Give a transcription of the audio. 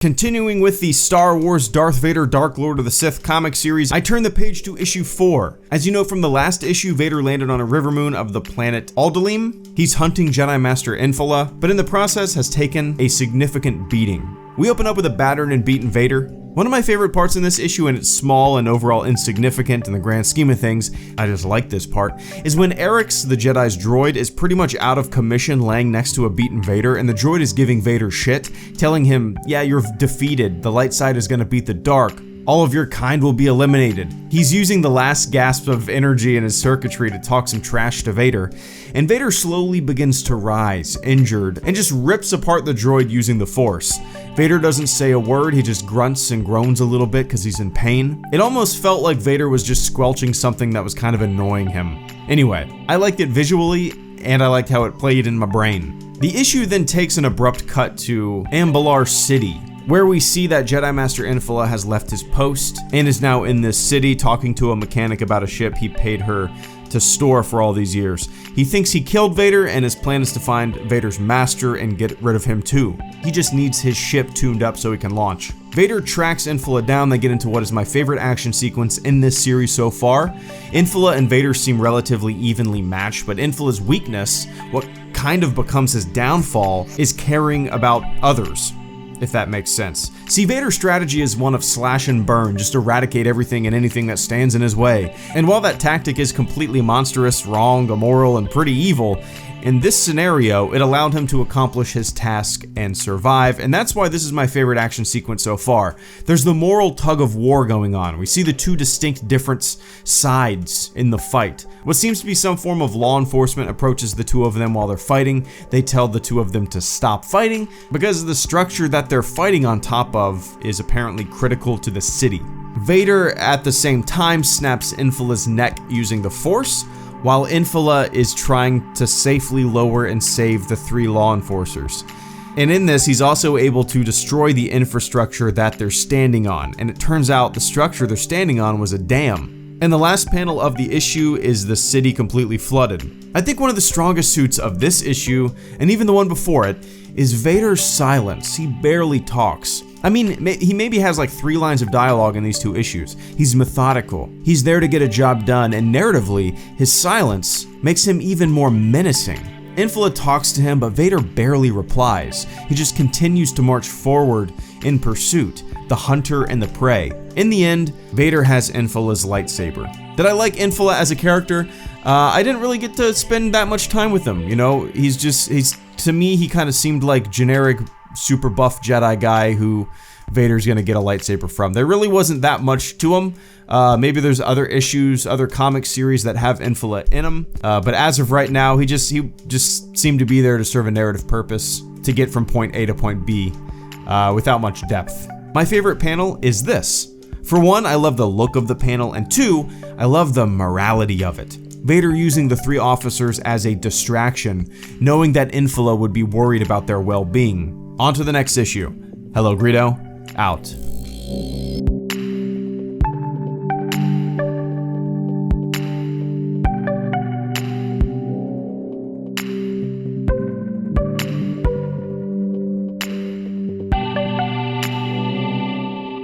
Continuing with the Star Wars Darth Vader Dark Lord of the Sith comic series, I turn the page to issue 4. As you know from the last issue, Vader landed on a river moon of the planet Aldalim. He's hunting Jedi Master Infil'a, but in the process has taken a significant beating. We open up with a battered and beaten Vader. One of my favorite parts in this issue, and it's small and overall insignificant in the grand scheme of things, I just like this part, is when Eric's, the Jedi's droid, is pretty much out of commission laying next to a beaten Vader, and the droid is giving Vader shit, telling him, yeah, you're defeated, the light side is gonna beat the dark, all of your kind will be eliminated. He's using the last gasp of energy in his circuitry to talk some trash to Vader, and Vader slowly begins to rise, injured, and just rips apart the droid using the Force. Vader doesn't say a word, he just grunts and groans a little bit because he's in pain. It almost felt like Vader was just squelching something that was kind of annoying him. Anyway, I liked it visually, and I liked how it played in my brain. The issue then takes an abrupt cut to Ambalar City, where we see that Jedi Master Infil'a has left his post and is now in this city talking to a mechanic about a ship he paid her to store for all these years. He thinks he killed Vader, and his plan is to find Vader's master and get rid of him too. He just needs his ship tuned up so he can launch. Vader tracks Infil'a down. They get into what is my favorite action sequence in this series so far. Infil'a and Vader seem relatively evenly matched, but Infila''s weakness, what kind of becomes his downfall, is caring about others, if that makes sense. See, Vader's strategy is one of slash and burn, just eradicate everything and anything that stands in his way. And while that tactic is completely monstrous, wrong, immoral, and pretty evil, in this scenario, it allowed him to accomplish his task and survive, and that's why this is my favorite action sequence so far. There's the moral tug of war going on. We see the two distinct different sides in the fight. What seems to be some form of law enforcement approaches the two of them while they're fighting. They tell the two of them to stop fighting because the structure that they're fighting on top of is apparently critical to the city. Vader, at the same time, snaps Infila''s neck using the Force, while Infil'a is trying to safely lower and save the 3 law enforcers. And in this, he's also able to destroy the infrastructure that they're standing on, and it turns out the structure they're standing on was a dam. And the last panel of the issue is the city completely flooded. I think one of the strongest suits of this issue, and even the one before it, is Vader's silence. He barely talks. I mean, he maybe has like 3 lines of dialogue in these 2 issues. He's methodical. He's there to get a job done, and narratively, his silence makes him even more menacing. Infil'a talks to him, but Vader barely replies. He just continues to march forward in pursuit, the hunter and the prey. In the end, Vader has Infila''s lightsaber. Did I like Infil'a as a character? I didn't really get to spend that much time with him, you know? To me, he kind of seemed like generic super buff Jedi guy who Vader's gonna get a lightsaber from. There really wasn't that much to him. Maybe there's other issues, other comic series that have Infil'a in him, but as of right now, he just seemed to be there to serve a narrative purpose to get from point A to point B without much depth. My favorite panel is this. For one, I love the look of the panel, and 2, I love the morality of it. Vader using the 3 officers as a distraction, knowing that Infil'a would be worried about their well-being. On to the next issue. HelloGreedo, out.